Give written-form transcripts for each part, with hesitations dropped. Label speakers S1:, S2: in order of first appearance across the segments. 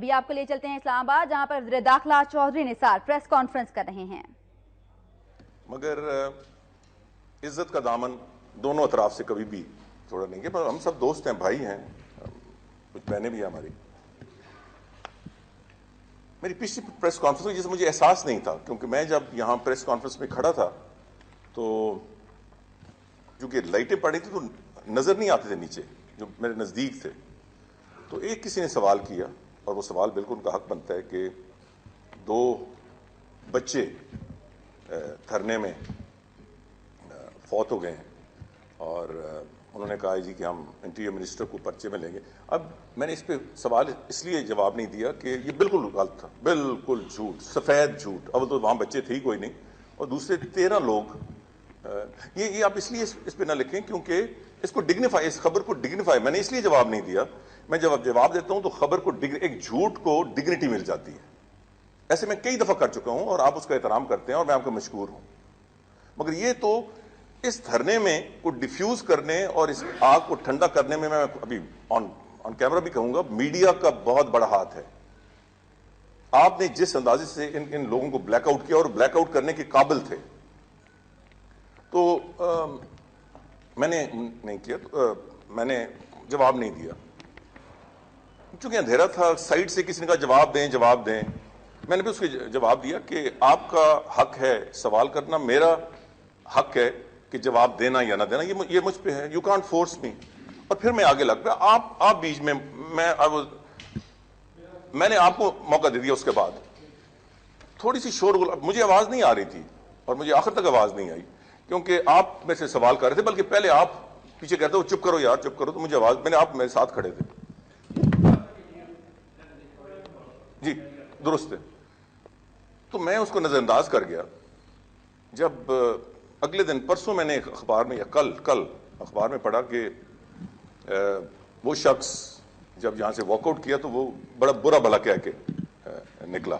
S1: ابھی آپ کو لے چلتے ہیں اسلام آباد، جہاں پر وزیر داخلہ چودھری نثار پریس کانفرنس کر رہے ہیں۔
S2: مگر عزت کا دامن دونوں اطراف سے کبھی بھی چھوڑا نہیں ہے، پر ہم سب دوست ہیں، بھائی ہیں، کچھ بہنیں بھی ہیں ہماری۔ میری پچھلی پریس کانفرنس میں جسے مجھے احساس نہیں تھا، کیونکہ میں جب یہاں پریس کانفرنس میں کھڑا تھا تو چونکہ لائٹیں پڑی تھی تو نظر نہیں آتے تھے نیچے جو میرے نزدیک تھے، تو ایک کسی نے سوال کیا، اور وہ سوال بالکل ان کا حق بنتا ہے کہ 2 بچے دھرنے میں فوت ہو گئے ہیں، اور انہوں نے کہا جی کہ ہم انٹیریئر منسٹر کو پرچے میں لیں گے۔ اب میں نے اس پہ سوال اس لیے جواب نہیں دیا کہ یہ بالکل غلط تھا، بالکل جھوٹ، سفید جھوٹ۔ اول تو وہاں بچے تھے ہی کوئی نہیں، اور دوسرے 13 لوگ، یہ آپ اس لیے اس پہ نہ لکھیں کیونکہ اس کو ڈگنیفائی، اس خبر کو ڈگنیفائی، میں نے اس لیے جواب نہیں دیا۔ میں جب جواب دیتا ہوں تو خبر کو ایک جھوٹ کو ڈگنیٹی مل جاتی ہے۔ ایسے میں کئی دفعہ کر چکا ہوں اور آپ اس کا احترام کرتے ہیں اور میں آپ کا مشکور ہوں، مگر یہ تو اس دھرنے میں کو ڈیفیوز کرنے اور اس آگ کو ٹھنڈا کرنے میں ابھی آن کیمرہ بھی کہوں گا، میڈیا کا بہت بڑا ہاتھ ہے۔ آپ نے جس اندازے سے ان لوگوں کو بلیک آؤٹ کیا اور بلیک آؤٹ کرنے کے قابل تھے، تو میں نے نہیں کیا، میں نے جواب نہیں دیا چونکہ اندھیرا تھا۔ سائڈ سے کسی نے کہا جواب دیں، میں نے بھی اس کو جواب دیا کہ آپ کا حق ہے سوال کرنا، میرا حق ہے کہ جواب دینا یا نہ دینا، یہ مجھ پہ ہے، یو کانٹ فورس می۔ اور پھر میں آگے لگ پیا، آپ بیچ میں، میں نے آپ کو موقع دے دیا۔ اس کے بعد تھوڑی سی شور غل، مجھے آواز نہیں آ رہی تھی اور مجھے آخر تک آواز نہیں آئی کیونکہ آپ میں سے سوال کر رہے تھے، بلکہ پہلے آپ پیچھے کہتے ہو چپ کرو یار چپ کرو، تو مجھے آواز، میں نے، آپ میرے ساتھ کھڑے تھے۔ جی درست ہے، تو میں اس کو نظر انداز کر گیا۔ جب اگلے دن پرسوں میں نے اخبار میں، یا کل اخبار میں پڑھا کہ وہ شخص جب یہاں سے واک آؤٹ کیا تو وہ بڑا برا بھلا کہہ کے نکلا،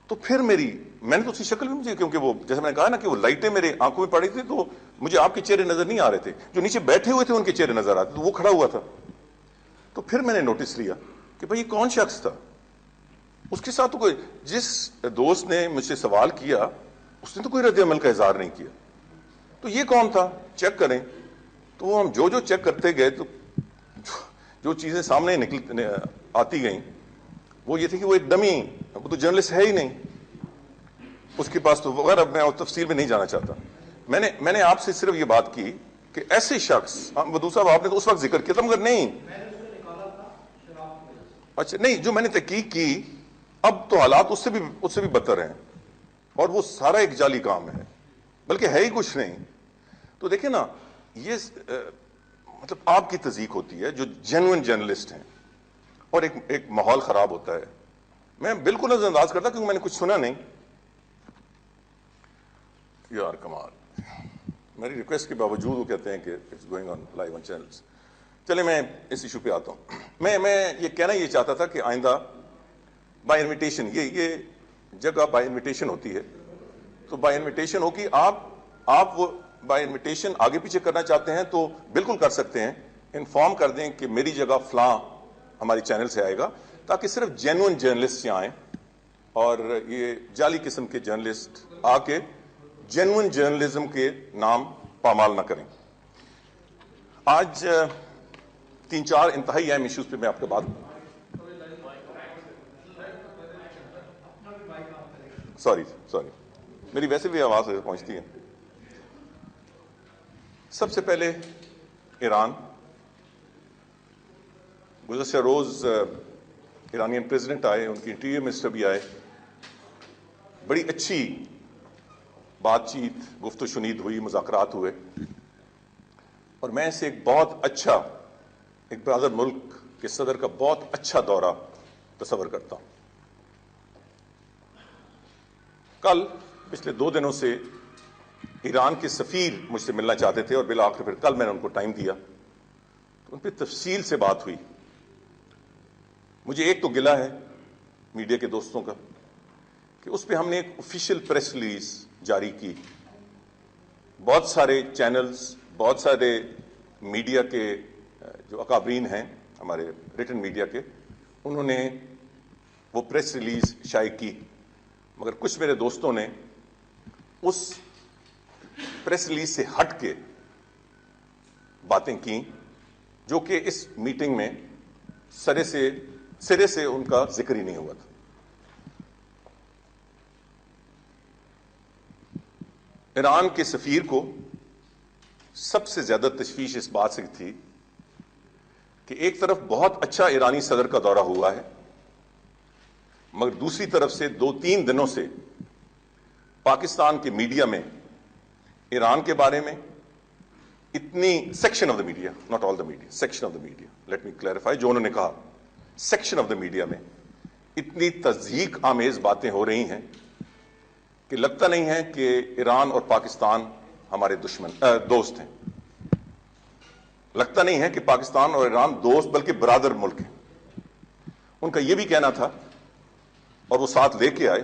S2: تو پھر میں نے تو اس کی شکل بھی مجھے، کیونکہ وہ جیسے میں نے کہا نا کہ وہ لائٹیں میرے آنکھوں میں پڑی تھی تو مجھے آپ کے چہرے نظر نہیں آ رہے تھے، جو نیچے بیٹھے ہوئے تھے ان کے چہرے نظر آتے، تو وہ کھڑا ہوا تھا۔ تو پھر میں نے نوٹس لیا کہ بھئی یہ کون شخص تھا، اس کے ساتھ تو کوئی، جس دوست نے مجھ سے سوال کیا اس نے تو کوئی رد عمل کا اظہار نہیں کیا، تو یہ کون تھا، چیک کریں۔ تو ہم جو چیک کرتے گئے تو جو چیزیں سامنے آتی گئیں وہ یہ تھی کہ وہ ایک ڈمی، وہ تو جرنلسٹ ہے ہی نہیں، اس کے پاس تو وغیرہ، میں تفصیل میں نہیں جانا چاہتا۔ میں نے آپ سے صرف یہ بات کی کہ ایسے شخص، ودود صاحب آپ نے تو اس وقت ذکر کیا تھا، مگر نہیں، اچھا نہیں، جو میں نے تحقیق کی اب تو حالات اس سے بھی بدتر ہیں، اور وہ سارا ایک جعلی کام ہے، بلکہ ہے ہی کچھ نہیں۔ تو دیکھیں نا، یہ مطلب آپ کی تضییق ہوتی ہے جو جینوئن جرنلسٹ ہیں، اور ایک ماحول خراب ہوتا ہے۔ میں بالکل نظر انداز کرتا کیونکہ میں نے کچھ سنا نہیں۔ یار کمال، میری ریکویسٹ کے باوجود وہ کہتے ہیں کہ it's going on live on channels. چلے میں اس ایشو پہ آتا ہوں۔ میں یہ کہنا یہ چاہتا تھا کہ آئندہ بائی انویٹیشن، یہ جگہ بائی انویٹیشن ہوتی ہے، تو بائی انویٹیشن ہوگی، آپ وہ بائی انویٹیشن آگے پیچھے کرنا چاہتے ہیں تو بالکل کر سکتے ہیں، انفارم کر دیں کہ میری جگہ فلاں ہماری چینل سے آئے گا، تاکہ صرف جینوئن جرنلسٹ یہاں آئیں اور یہ جعلی قسم کے جرنلسٹ آ کے جینوئن جرنلزم کے نام پامال نہ کریں۔ آج 3-4 انتہائی اہم ایشوز پہ میں آپ کے بات، سوری میری ویسے بھی آواز پہنچتی ہے۔ سب سے پہلے ایران، گزشتہ روز ایرانین پریزیڈنٹ آئے، ان کی انٹیریئر منسٹر بھی آئے، بڑی اچھی بات چیت، گفت و شنید ہوئی، مذاکرات ہوئے، اور میں اسے ایک بہت اچھا، ایک برادر ملک کے صدر کا بہت اچھا دورہ تصور کرتا ہوں۔ کل پچھلے 2 دنوں سے ایران کے سفیر مجھ سے ملنا چاہتے تھے، اور بالآخر پھر کل میں نے ان کو ٹائم دیا تو ان پہ تفصیل سے بات ہوئی۔ مجھے ایک تو گلہ ہے میڈیا کے دوستوں کا کہ اس پہ ہم نے ایک آفیشیل پریس ریلیز جاری کی، بہت سارے چینلز، بہت سارے میڈیا کے جو اکابرین ہیں ہمارے ریٹن میڈیا کے، انہوں نے وہ پریس ریلیز شائع کی، مگر کچھ میرے دوستوں نے اس پریس ریلیز سے ہٹ کے باتیں کی جو کہ اس میٹنگ میں سرے سے ان کا ذکر ہی نہیں ہوا تھا۔ ایران کے سفیر کو سب سے زیادہ تشویش اس بات سے تھی کہ ایک طرف بہت اچھا ایرانی صدر کا دورہ ہوا ہے، مگر دوسری طرف سے 2-3 دنوں سے پاکستان کے میڈیا میں ایران کے بارے میں اتنی section of the media, not all the media, section of the media, let me clarify, جو انہوں نے کہا سیکشن آف دا میڈیا میں اتنی تضحیک آمیز باتیں ہو رہی ہیں کہ لگتا نہیں ہے کہ ایران اور پاکستان ہمارے دوست ہیں۔ لگتا نہیں ہے کہ پاکستان اور ایران دوست بلکہ برادر ملک ہیں۔ ان کا یہ بھی کہنا تھا، اور وہ ساتھ لے کے آئے،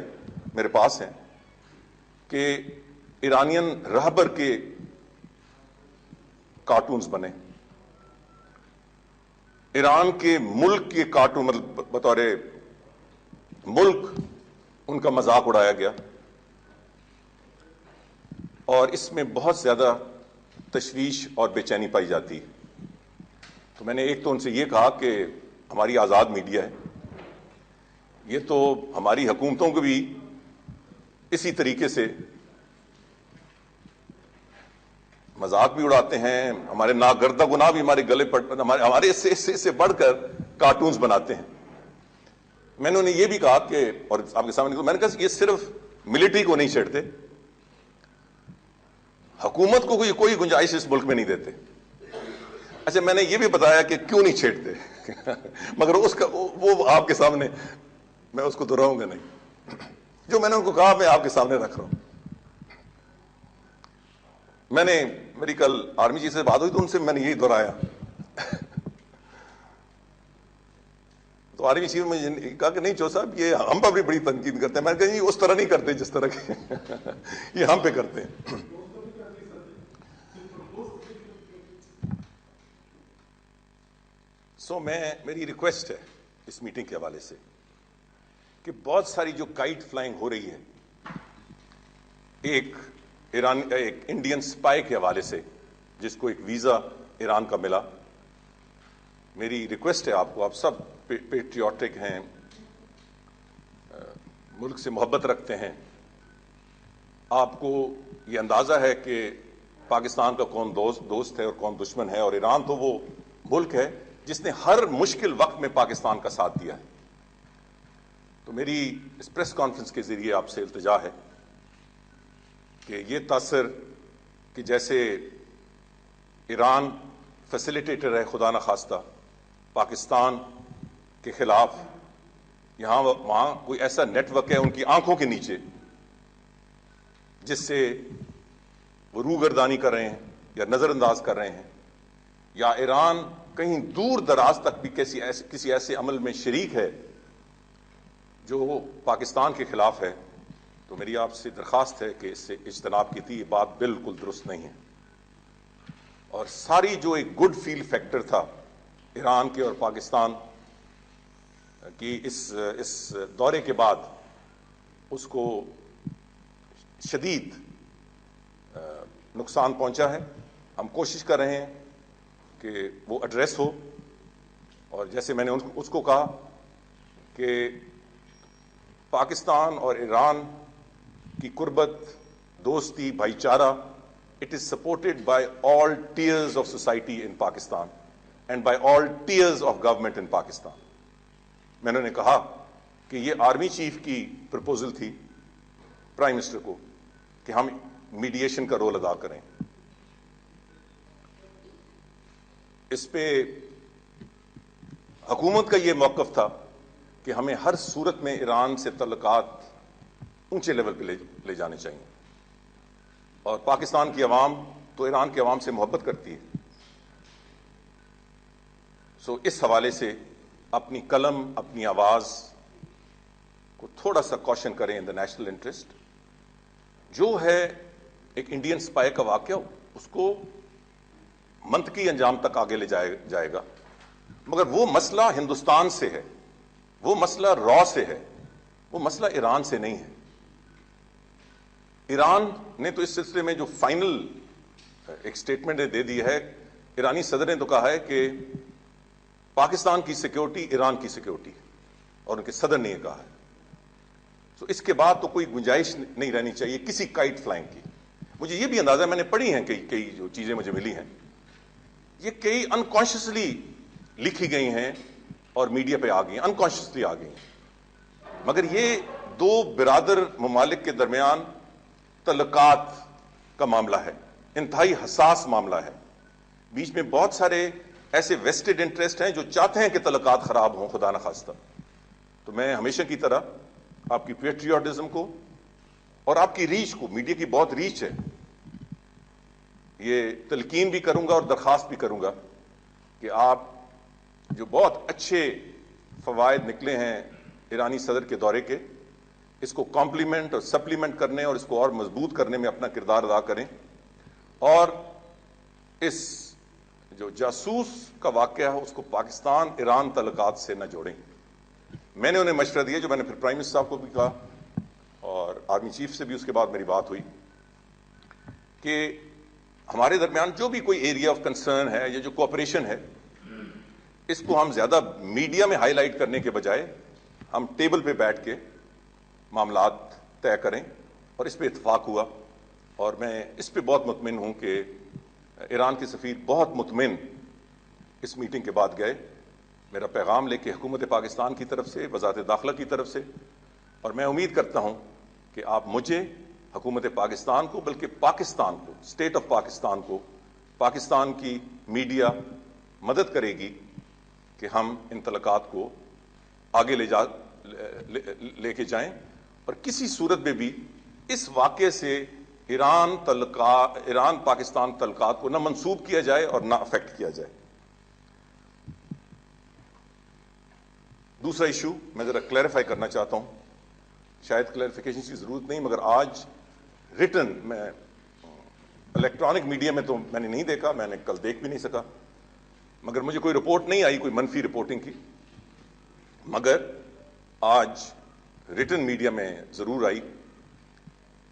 S2: میرے پاس ہیں، کہ ایرانین رہبر کے کارٹونز بنے، ایران کے ملک کے کارٹون، مطلب بطور ملک ان کا مذاق اڑایا گیا، اور اس میں بہت زیادہ تشویش اور بے چینی پائی جاتی ہے۔ تو میں نے ایک تو ان سے یہ کہا کہ ہماری آزاد میڈیا ہے، یہ تو ہماری حکومتوں کو بھی اسی طریقے سے مذاق بھی اڑاتے ہیں، ہمارے ناگردہ گناہ بھی ہمارے گلے پر، ہمارے اس سے بڑھ کر کارٹونز بناتے ہیں۔ میں نے انہیں یہ بھی کہا کہ، اور آپ کے سامنے میں نے کہا یہ صرف ملٹری کو نہیں چھیڑتے، حکومت کو کوئی گنجائش اس ملک میں نہیں دیتے۔ اچھا، میں نے یہ بھی بتایا کہ کیوں نہیں چھیڑتے مگر اس کا وہ آپ کے سامنے میں اس کو دہراؤں گا نہیں، جو میں نے ان کو کہا میں آپ کے سامنے رکھ رہا ہوں۔ میری کل آرمی چیف سے بات ہوئی تو ان سے میں نے یہی دہرایا تو آرمی چیف نے مجھے کہا کہ نہیں چو صاحب، یہ ہم پر بھی بڑی تنقید کرتے ہیں۔ میں نے کہا یہ اس طرح نہیں کرتے جس طرح کے یہ ہم پہ کرتے ہیں۔ میری ریکویسٹ ہے اس میٹنگ کے حوالے سے کہ بہت ساری جو کائٹ فلائنگ ہو رہی ہے ایک انڈین سپائی کے حوالے سے، جس کو ایک ویزا ایران کا ملا، میری ریکویسٹ ہے آپ کو، آپ سب پیٹریوٹک ہیں، ملک سے محبت رکھتے ہیں، آپ کو یہ اندازہ ہے کہ پاکستان کا کون دوست ہے اور کون دشمن ہے، اور ایران تو وہ ملک ہے جس نے ہر مشکل وقت میں پاکستان کا ساتھ دیا ہے۔ تو میری اس پریس کانفرنس کے ذریعے آپ سے التجا ہے کہ یہ تاثر کہ جیسے ایران فیسیلیٹیٹر ہے خدا نخواستہ پاکستان کے خلاف، یہاں وہاں کوئی ایسا نیٹ ورک ہے ان کی آنکھوں کے نیچے جس سے وہ روگردانی کر رہے ہیں یا نظر انداز کر رہے ہیں، یا ایران کہیں دور دراز تک بھی کسی ایسے عمل میں شریک ہے جو پاکستان کے خلاف ہے، تو میری آپ سے درخواست ہے کہ اس سے اجتناب کی تھی۔ یہ بات بالکل درست نہیں ہے، اور ساری جو ایک گڈ فیل فیکٹر تھا ایران کے اور پاکستان کی اس دورے کے بعد، اس کو شدید نقصان پہنچا ہے۔ ہم کوشش کر رہے ہیں کہ وہ ایڈریس ہو، اور جیسے میں نے اس کو کہا کہ پاکستان اور ایران کی قربت، دوستی، بھائی چارہ، it is supported by all tiers of society in Pakistan and by all tiers of government in Pakistan۔ میں نے کہا کہ یہ آرمی چیف کی پرپوزل تھی پرائم منسٹر کو کہ ہم میڈیشن کا رول ادا کریں۔ اس پہ حکومت کا یہ موقف تھا کہ ہمیں ہر صورت میں ایران سے تعلقات اونچے لیول پہ لے جانے چاہیے، اور پاکستان کی عوام تو ایران کے عوام سے محبت کرتی ہے۔ سو اس حوالے سے اپنی قلم، اپنی آواز کو تھوڑا سا کوشن کریں ان دا نیشنل انٹرسٹ۔ جو ہے ایک انڈین سپائی کا واقعہ، اس کو منطقی انجام تک آگے لے جائے گا، مگر وہ مسئلہ ہندوستان سے ہے، وہ مسئلہ را سے ہے, وہ مسئلہ ایران سے نہیں ہے. ایران نے تو اس سلسلے میں جو فائنل ایک سٹیٹمنٹ دے دی ہے, ایرانی صدر نے تو کہا ہے کہ پاکستان کی سیکیورٹی ایران کی سیکیورٹی, اور ان کے صدر نے یہ کہا ہے. تو اس کے بعد تو کوئی گنجائش نہیں رہنی چاہیے کسی کائٹ فلائنگ کی. مجھے یہ بھی اندازہ ہے, میں نے پڑھی ہیں کئی جو چیزیں مجھے ملی ہیں, یہ کئی انکانشیسلی لکھی گئی ہیں اور میڈیا پہ آ گئی ہیں, انکانشیسلی آ گئی ہیں. مگر یہ دو برادر ممالک کے درمیان تعلقات کا معاملہ ہے, انتہائی حساس معاملہ ہے. بیچ میں بہت سارے ایسے ویسٹڈ انٹرسٹ ہیں جو چاہتے ہیں کہ تعلقات خراب ہوں, خدا نخواستہ. تو میں ہمیشہ کی طرح آپ کی پیٹریوٹزم کو اور آپ کی ریچ کو, میڈیا کی بہت ریچ ہے, یہ تلقین بھی کروں گا اور درخواست بھی کروں گا کہ آپ جو بہت اچھے فوائد نکلے ہیں ایرانی صدر کے دورے کے, اس کو کمپلیمنٹ اور سپلیمنٹ کرنے اور اس کو اور مضبوط کرنے میں اپنا کردار ادا کریں, اور اس جو جاسوس کا واقعہ ہے اس کو پاکستان ایران تعلقات سے نہ جوڑیں. میں نے انہیں مشورہ دیا, جو میں نے پھر پرائم منسٹر صاحب کو بھی کہا اور آرمی چیف سے بھی اس کے بعد میری بات ہوئی, کہ ہمارے درمیان جو بھی کوئی ایریا آف کنسرن ہے یا جو کوآپریشن ہے, اس کو ہم زیادہ میڈیا میں ہائی لائٹ کرنے کے بجائے ہم ٹیبل پہ بیٹھ کے معاملات طے کریں. اور اس پہ اتفاق ہوا, اور میں اس پہ بہت مطمئن ہوں کہ ایران کے سفیر بہت مطمئن اس میٹنگ کے بعد گئے میرا پیغام لے کے حکومت پاکستان کی طرف سے, وزارت داخلہ کی طرف سے. اور میں امید کرتا ہوں کہ آپ مجھے, حکومت پاکستان کو, بلکہ پاکستان کو, اسٹیٹ آف پاکستان کو, پاکستان کی میڈیا مدد کرے گی کہ ہم ان تعلقات کو آگے لے کے جائیں, اور کسی صورت میں بھی اس واقعے سے ایران پاکستان تعلقات کو نہ منسوب کیا جائے اور نہ افیکٹ کیا جائے. دوسرا ایشو میں ذرا کلیریفائی کرنا چاہتا ہوں, شاید کلیریفیکیشن کی ضرورت نہیں, مگر آج ریٹن میں الیکٹرانک میڈیا میں تو میں نے نہیں دیکھا, میں نے کل دیکھ بھی نہیں سکا, مگر مجھے کوئی رپورٹ نہیں آئی کوئی منفی رپورٹنگ کی. مگر آج ریٹن میڈیا میں ضرور آئی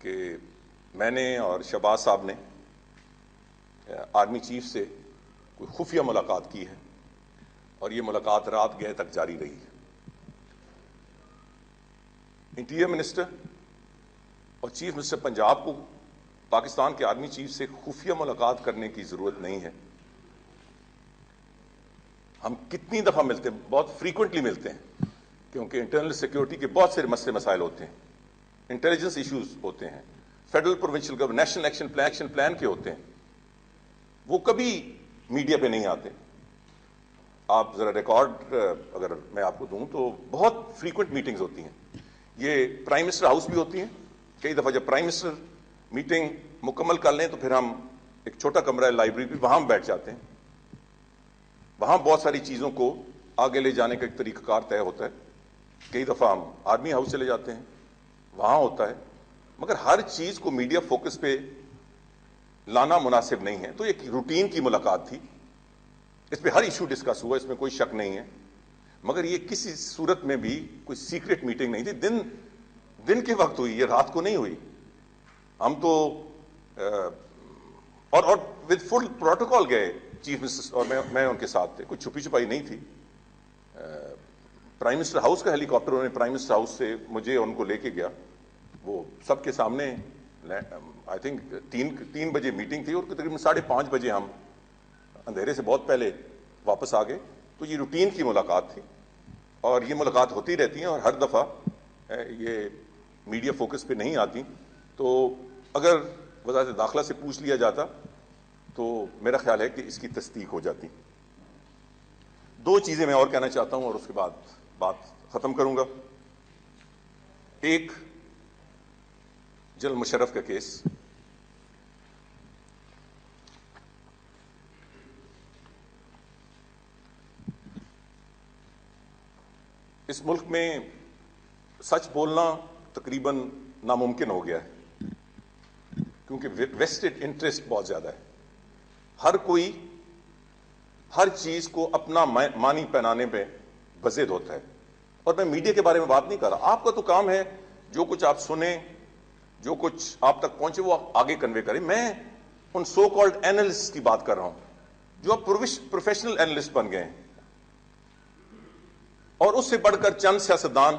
S2: کہ میں نے اور شہباز صاحب نے آرمی چیف سے کوئی خفیہ ملاقات کی ہے, اور یہ ملاقات رات گئے تک جاری رہی ہے. انٹیریئر منسٹر اور چیف منسٹر پنجاب کو پاکستان کے آرمی چیف سے خفیہ ملاقات کرنے کی ضرورت نہیں ہے. ہم کتنی دفعہ ملتے ہیں, بہت فریکوینٹلی ملتے ہیں, کیونکہ انٹرنل سیکیورٹی کے بہت سے مسئلے مسائل ہوتے ہیں, انٹیلیجنس ایشوز ہوتے ہیں, federal provincial government national action plan کے ہوتے ہیں, وہ کبھی میڈیا پہ نہیں آتے. آپ ذرا ریکارڈ اگر میں آپ کو دوں تو بہت فریکوینٹ میٹنگز ہوتی ہیں. یہ پرائم منسٹر ہاؤس بھی ہوتی ہیں, کئی دفعہ جب پرائم منسٹر میٹنگ مکمل کر لیں تو پھر ہم ایک چھوٹا کمرہ ہے لائبریری پہ, وہاں ہم بیٹھ جاتے ہیں. وہاں بہت ساری چیزوں کو آگے لے جانے کا ایک طریقہ کار طے ہوتا ہے. کئی دفعہ ہم آرمی ہاؤس چلے جاتے ہیں, وہاں ہوتا ہے. مگر ہر چیز کو میڈیا فوکس پہ لانا مناسب نہیں ہے. تو ایک روٹین کی ملاقات تھی, اس پہ ہر ایشو ڈسکس ہوا, اس میں کوئی شک نہیں ہے. مگر یہ کسی صورت میں بھی کوئی سیکرٹ میٹنگ نہیں تھی. دن کے وقت ہوئی, یہ رات کو نہیں ہوئی. ہم تو اور ود فل پروٹوکال گئے چیف منسٹر, اور میں ان کے ساتھ تھے, کوئی چھپی چھپائی نہیں تھی. پرائم منسٹر ہاؤس کا ہیلی کاپٹر انہوں نے پرائم منسٹر ہاؤس سے مجھے ان کو لے کے گیا, وہ سب کے سامنے. آئی تھنک 3 بجے میٹنگ تھی, اور تقریباً 5:30 بجے ہم اندھیرے سے بہت پہلے واپس آ گئے. تو یہ روٹین کی ملاقات تھی, اور یہ ملاقات ہوتی رہتی ہیں, اور ہر دفعہ یہ میڈیا فوکس پہ نہیں آتی. تو اگر وزارت داخلہ سے پوچھ لیا جاتا تو میرا خیال ہے کہ اس کی تصدیق ہو جاتی. 2 چیزیں میں اور کہنا چاہتا ہوں, اور اس کے بعد بات ختم کروں گا. ایک, جنرل مشرف کا کیس. اس ملک میں سچ بولنا تقریباً ناممکن ہو گیا ہے, کیونکہ ویسٹڈ انٹرسٹ بہت زیادہ ہے. ہر کوئی ہر چیز کو اپنا معنی پہنانے پہ بزد ہوتا ہے, اور میں میڈیا کے بارے میں بات نہیں کر رہا. آپ کا تو کام ہے جو کچھ آپ سنیں, جو کچھ آپ تک پہنچے وہ آگے کنوے کریں. میں ان سو کالڈ اینالسٹ کی بات کر رہا ہوں جو اب پروفیشنل اینالسٹ بن گئے ہیں, اور اس سے بڑھ کر چند سیاستدان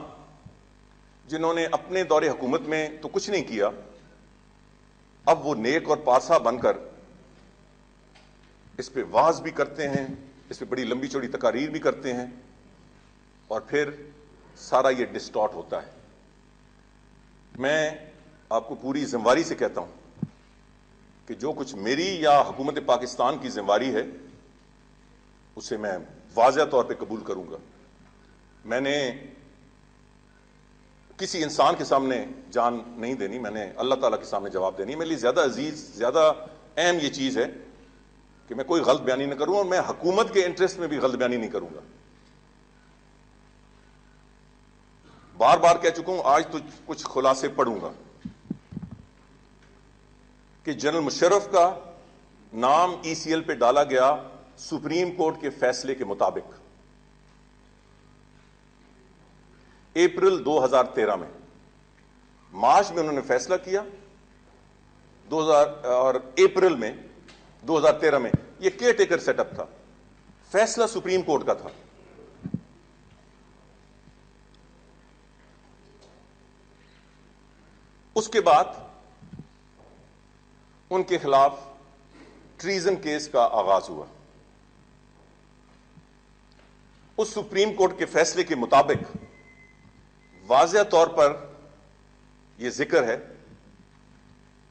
S2: جنہوں نے اپنے دور حکومت میں تو کچھ نہیں کیا, اب وہ نیک اور پارسا بن کر اس پہ واز بھی کرتے ہیں, اس پہ بڑی لمبی چوڑی تقاریر بھی کرتے ہیں, اور پھر سارا یہ ڈسٹارٹ ہوتا ہے. میں آپ کو پوری ذمہ داری سے کہتا ہوں کہ جو کچھ میری یا حکومت پاکستان کی ذمہ داری ہے اسے میں واضح طور پہ قبول کروں گا. میں نے کسی انسان کے سامنے جان نہیں دینی, میں نے اللہ تعالیٰ کے سامنے جواب دینی. میرے لیے زیادہ عزیز, زیادہ اہم یہ چیز ہے کہ میں کوئی غلط بیانی نہ کروں, اور میں حکومت کے انٹرسٹ میں بھی غلط بیانی نہیں کروں گا. بار بار کہہ چکا ہوں, آج تو کچھ خلاصے پڑھوں گا کہ جنرل مشرف کا نام ای سی ایل پہ ڈالا گیا سپریم کورٹ کے فیصلے کے مطابق اپریل 2013 میں. مارچ میں انہوں نے فیصلہ کیا, اور اپریل میں 2013 میں یہ کیئر ٹیکر سیٹ اپ تھا. فیصلہ سپریم کورٹ کا تھا. اس کے بعد ان کے خلاف ٹریزن کیس کا آغاز ہوا. اس سپریم کورٹ کے فیصلے کے مطابق واضح طور پر یہ ذکر ہے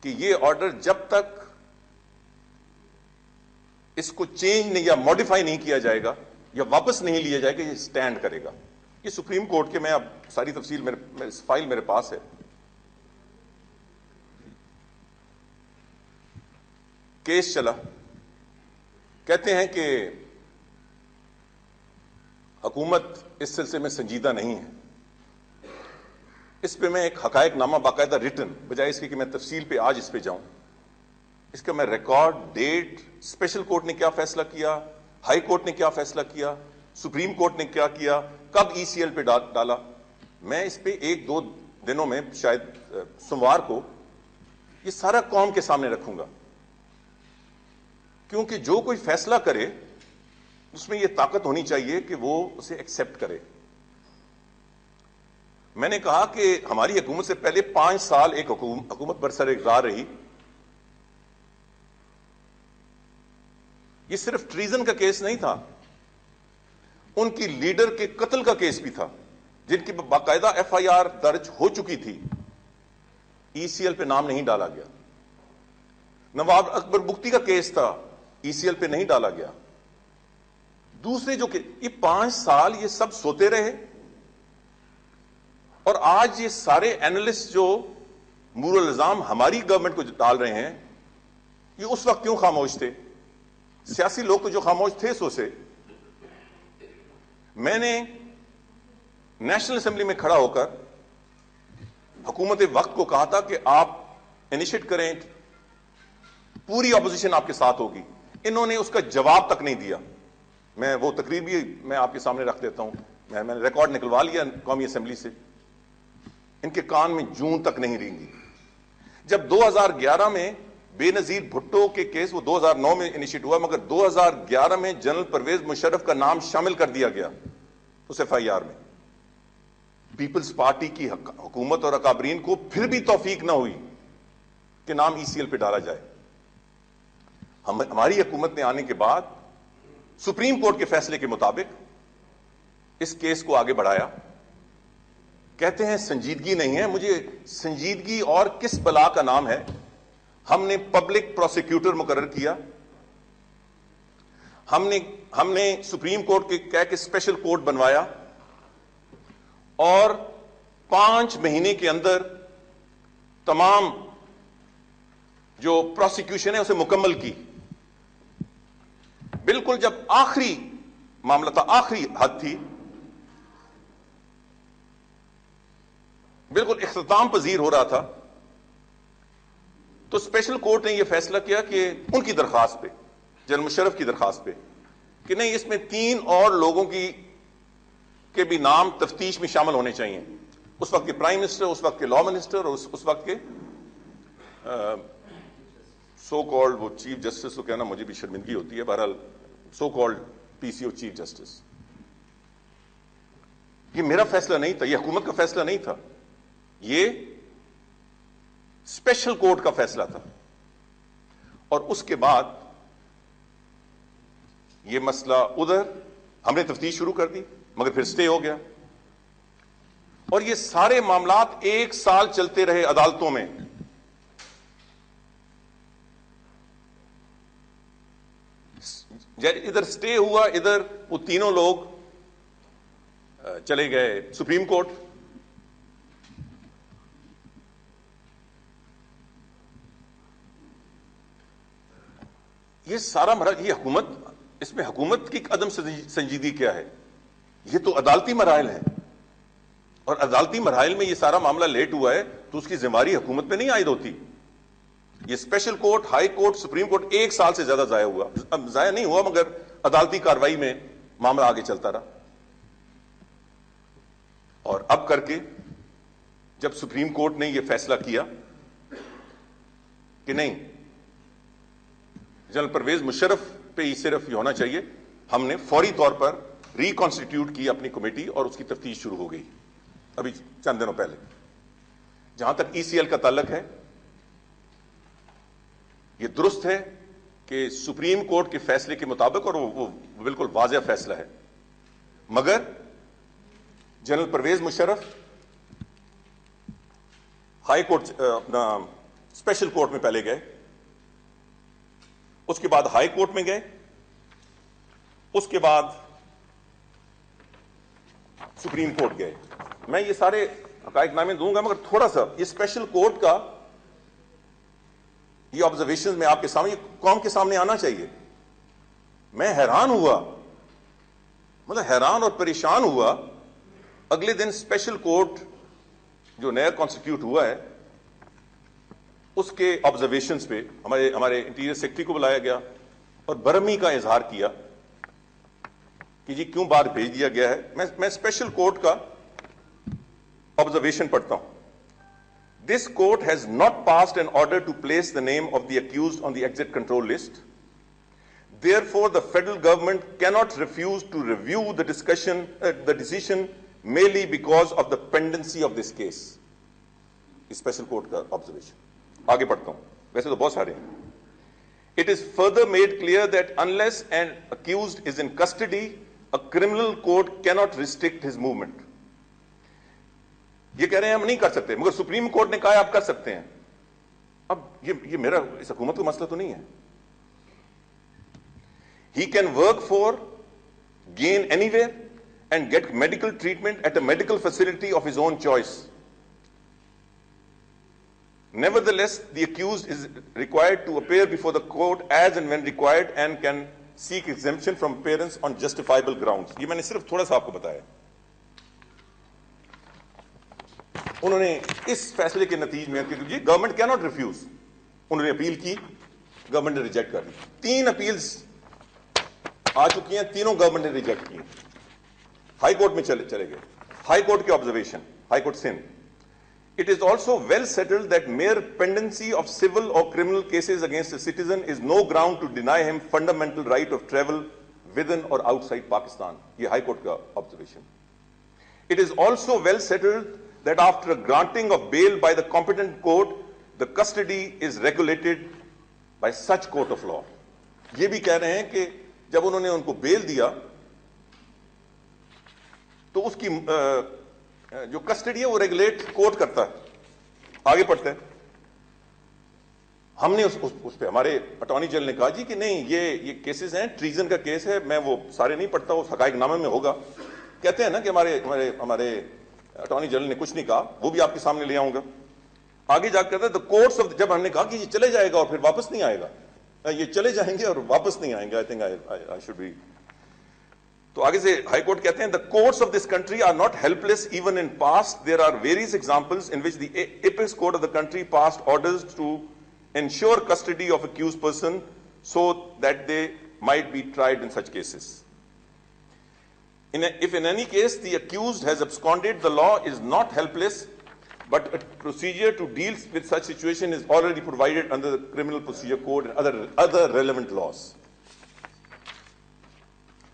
S2: کہ یہ آرڈر جب تک اس کو چینج نہیں یا ماڈیفائی نہیں کیا جائے گا یا واپس نہیں لیا جائے گا, یہ سٹینڈ کرے گا. یہ سپریم کورٹ کے, میں اب ساری تفصیل فائل میرے پاس ہے. کیس چلا, کہتے ہیں کہ حکومت اس سلسلے میں سنجیدہ نہیں ہے. اس پہ میں ایک حقائق نامہ باقاعدہ ریٹن, بجائے اس کی کہ میں تفصیل پہ آج اس پہ جاؤں, اس کا میں ریکارڈ, ڈیٹ, اسپیشل کورٹ نے کیا فیصلہ کیا, ہائی کورٹ نے کیا فیصلہ کیا, سپریم کورٹ نے کیا کیا, کب ای سی ایل پہ ڈالا, میں اس پہ ایک دو دنوں میں شاید سوموار کو یہ سارا قوم کے سامنے رکھوں گا. کیونکہ جو کوئی فیصلہ کرے اس میں یہ طاقت ہونی چاہیے کہ وہ اسے ایکسپٹ کرے. میں نے کہا کہ ہماری حکومت سے پہلے 5 سال ایک حکومت برسر اقتدار رہی. یہ صرف ٹریزن کا کیس نہیں تھا, ان کی لیڈر کے قتل کا کیس بھی تھا جن کی باقاعدہ ایف آئی آر درج ہو چکی تھی. ای سی ایل پہ نام نہیں ڈالا گیا. نواب اکبر بگٹی کا کیس تھا, ای سی ایل پہ نہیں ڈالا گیا. دوسرے جو کہ یہ 5 سال یہ سب سوتے رہے, اور آج یہ سارے اینالسٹ جو مور الزام ہماری گورنمنٹ کو ڈال رہے ہیں, یہ اس وقت کیوں خاموش تھے؟ سیاسی لوگ تو جو خاموش تھے سو سے. میں نے نیشنل اسمبلی میں کھڑا ہو کر حکومت وقت کو کہا تھا کہ آپ انیشیٹ کریں, پوری اپوزیشن آپ کے ساتھ ہوگی. انہوں نے اس کا جواب تک نہیں دیا. میں وہ تقریر بھی میں آپ کے سامنے رکھ دیتا ہوں, میں نے ریکارڈ نکلوا لیا قومی اسمبلی سے. ان کے کان میں جون تک نہیں رینگی. جب 2011 میں بے نظیر بھٹو کے کیس, وہ 2009 میں انیشیٹ ہوا, مگر 2011 میں جنرل پرویز مشرف کا نام شامل کر دیا گیا اس ایف آئی آر میں. پیپلز پارٹی کی حکومت اور اکابرین کو پھر بھی توفیق نہ ہوئی کہ نام ای سی ایل پہ ڈالا جائے. ہماری حکومت نے آنے کے بعد سپریم کورٹ کے فیصلے کے مطابق اس کیس کو آگے بڑھایا. کہتے ہیں سنجیدگی نہیں ہے. مجھے سنجیدگی اور کس بلا کا نام ہے؟ ہم نے پبلک پروسیکیوٹر مقرر کیا, ہم نے سپریم کورٹ کے کہہ کے اسپیشل کورٹ بنوایا, اور 5 مہینے کے اندر تمام جو پروسیکیوشن ہے اسے مکمل کی. بالکل جب آخری معاملہ تھا, آخری حد تھی, بالکل اختتام پذیر ہو رہا تھا, تو اسپیشل کورٹ نے یہ فیصلہ کیا کہ ان کی درخواست پہ, جنرل مشرف کی درخواست پہ, کہ نہیں, اس میں 3 اور لوگوں کی کے بھی نام تفتیش میں شامل ہونے چاہیے. اس وقت کے پرائم منسٹر, اس وقت کے لا منسٹر اور اس وقت کے سو کالڈ وہ چیف جسٹس کو کہنا مجھے بھی شرمندگی ہوتی ہے, بہرحال سو کالڈ پی سی او چیف جسٹس. یہ میرا فیصلہ نہیں تھا, یہ حکومت کا فیصلہ نہیں تھا, یہ اسپیشل کورٹ کا فیصلہ تھا. اور اس کے بعد یہ مسئلہ ادھر ہم نے تفتیش شروع کر دی, مگر پھر سٹے ہو گیا, اور یہ سارے معاملات 1 سال چلتے رہے عدالتوں میں. ادھر سٹے ہوا, ادھر وہ تینوں لوگ چلے گئے سپریم کورٹ. یہ سارا یہ حکومت, اس میں حکومت کی عدم سنجیدگی کیا ہے؟ یہ تو عدالتی مراحل ہیں, اور عدالتی مراحل میں یہ سارا معاملہ لیٹ ہوا ہے تو اس کی ذمہ داری حکومت پہ نہیں عائد ہوتی. یہ special court, high court, supreme court 1 سال سے زیادہ ضائع ہوا. اب ضائع نہیں ہوا مگر عدالتی کاروائی میں معاملہ آگے چلتا رہا. اور اب کر کے جب سپریم کورٹ نے یہ فیصلہ کیا کہ نہیں, جنرل پرویز مشرف پہ ہی صرف یہ ہونا چاہیے, ہم نے فوری طور پر ریکانسٹیٹیوٹ کی اپنی کمیٹی اور اس کی تفتیش شروع ہو گئی ابھی چند دنوں پہلے. جہاں تک ای سی ایل کا تعلق ہے, یہ درست ہے کہ سپریم کورٹ کے فیصلے کے مطابق, اور وہ بالکل واضح فیصلہ ہے, مگر general Pervez Musharraf high court, اپنا اسپیشل کورٹ میں پہلے گئے, اس کے بعد ہائی کورٹ میں گئے, اس کے بعد سپریم کورٹ گئے. میں یہ سارے حقائق نامے دوں گا, مگر تھوڑا سا یہ اسپیشل کورٹ کا یہ آبزرویشن میں آپ کے سامنے, یہ قوم کے سامنے آنا چاہیے. میں حیران ہوا, مطلب حیران اور پریشان ہوا. اگلے دن اسپیشل کورٹ جو نیا کانسٹیٹیوٹ ہوا ہے اس کے آبزرویشنز پہ ہمارے انٹیریئر سیکرٹری کو بلایا گیا اور برہمی کا اظہار کیا کہ جی کیوں باہر بھیج دیا گیا ہے. میں اسپیشل کورٹ کا آبزرویشن پڑھتا ہوں. This court has not passed an order to place the name of the accused on the exit control list. Therefore, the federal government cannot refuse to review the decision merely because of the pendency of this case. Special court کا observation. آگے پڑھتا ہوں, ویسے تو بہت سارے ہیں. It is further made clear that unless an accused is in custody, a criminal court cannot restrict his movement. یہ کہہ رہے ہیں ہم نہیں کر سکتے, مگر سپریم کورٹ نے کہا آپ کر سکتے ہیں. اب یہ میرا, اس حکومت کا مسئلہ تو نہیں ہے. He can work for, gain anywhere and get medical treatment at a medical facility of his own choice. Nevertheless, the accused is required to appear before the court as and when required and can seek exemption from appearance on justifiable grounds. یہ میں نے صرف تھوڑا سا آپ کو بتایا. انہوں نے اس فیصلے کے نتیجے میں کہ گورنمنٹ کی ناٹ ریفیوز, انہوں نے اپیل کی, گورنمنٹ نے ریجیکٹ کر دی. 3 اپیلز آ چکی ہیں, تینوں گورنمنٹ نے ریجیکٹ کی. ہائی کورٹ میں چلے گئے. ہائی کورٹ کے observation, high court Sindh. It is also well settled that mere pendency of civil or criminal cases against a citizen is no ground to deny him fundamental right of travel within or outside Pakistan. یہ high court کا observation. It is also well settled that after a granting of bail by the competent court, the custody is regulated by such court of law. یہ بھی کہہ رہے ہیں کہ جب انہوں نے ان کو بیل دیا تو اس کی جو کسٹڈی ہے وہ ریگولیٹ کورٹ کرتا ہے. آگے پڑھتے ہیں. ہم نے اس پہ ہمارے اٹارنی جنرل نے کہا جی کہ نہیں, یہ کیسز ہیں, ٹریزن کا کیس ہے, میں وہ سارے نہیں پڑھتا, وہ حقائق نامے میں ہوگا. کہتے ہیں نا کہ ہمارے اٹارنی جنرل نے کچھ نہیں کہا, وہ بھی آپ کے سامنے لے آؤں گا. آگے جا کر دا کورٹس آف, جب ہم نے کہا کہ یہ چلے جائے گا اور پھر واپس نہیں آئے گا, یہ چلے جائیں گے اور واپس نہیں آئیں گے, I think I should be. تو آگے سے ہائی کورٹ کہتے ہیں the courts of this country are not helpless even in past. There are various examples in which the apex court of the country passed orders to ensure custody of accused person so that they might be tried in such cases. If in any case the accused has absconded, the law is not helpless, but a procedure to deal with such situation is already provided under the Criminal Procedure Code and other relevant laws.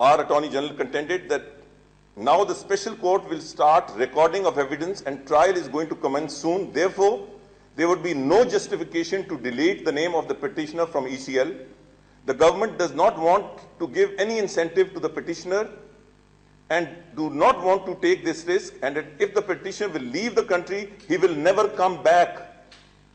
S2: our Attorney General contended that now the special court will start recording of evidence and trial is going to commence soon. Therefore, there would be no justification to delete the name of the petitioner from ECL. The government does not want to give any incentive to the petitioner and do not want to take this risk, and that if the petitioner will leave the country, he will never come back.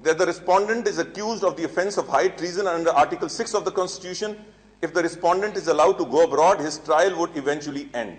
S2: that the respondent is accused of the offense of high treason under Article 6 of the Constitution. If the respondent is allowed to go abroad, his trial would eventually end.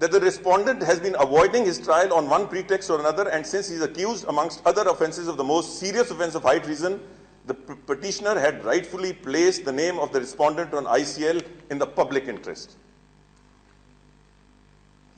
S2: that the respondent has been avoiding his trial on one pretext or another, and since he is accused amongst other offences of the most serious offence of high treason, the petitioner had rightfully placed the name of the respondent on ICL in the public interest.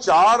S2: 4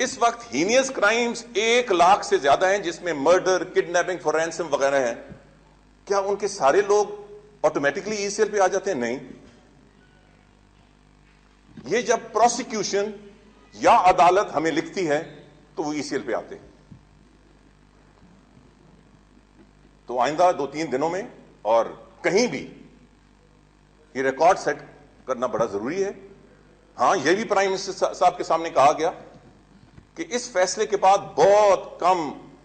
S2: اس وقت heinous crimes 1 lakh سے زیادہ ہیں، جس میں murder, kidnapping, فورینسم وغیرہ ہیں. کیا ان کے سارے لوگ آٹومیٹکلی ای سی ایل پہ آ جاتے ہیں؟ نہیں. یہ جب پروسیکیوشن یا عدالت ہمیں لکھتی ہے تو وہ ای سی ایل پہ آتے ہیں. تو آئندہ 2-3 دنوں میں اور کہیں بھی یہ ریکارڈ سیٹ کرنا بڑا ضروری ہے. ہاں، یہ بھی پرائم منسٹر صاحب کے سامنے کہا گیا کہ اس فیصلے کے بعد بہت کم